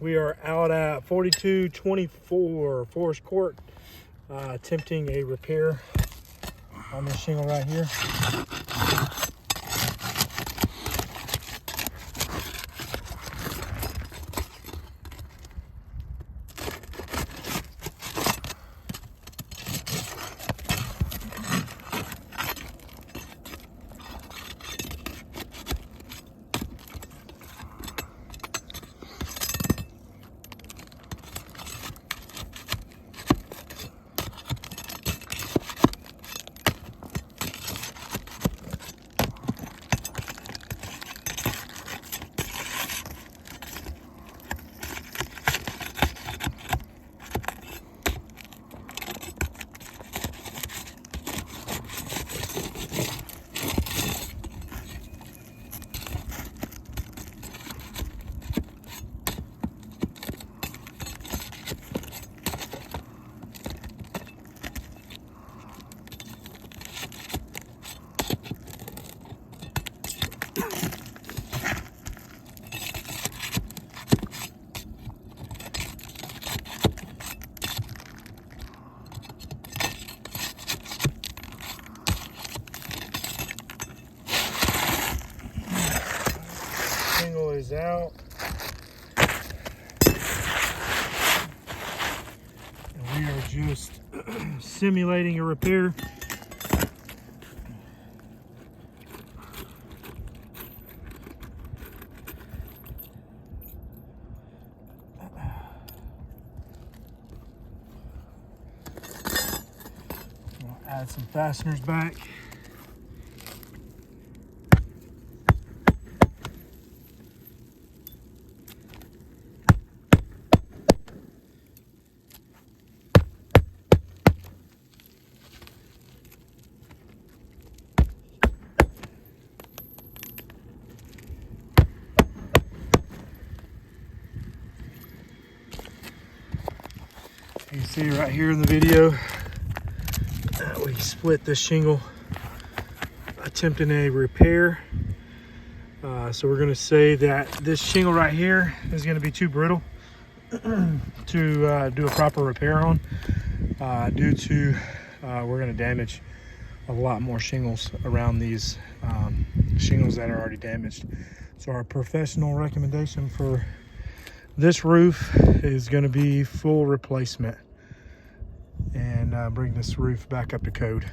We are out at 4224 Forest Court, attempting a repair on this shingle right here. Shingle is out. And we are just simulating a repair. We'll add some fasteners back. You see right here in the video, we split this shingle attempting a repair. So we're going to say that this shingle right here is going to be too brittle to do a proper repair on, due to we're going to damage a lot more shingles around these shingles that are already damaged. So our professional recommendation for this roof is going to be full replacement and bring this roof back up to code.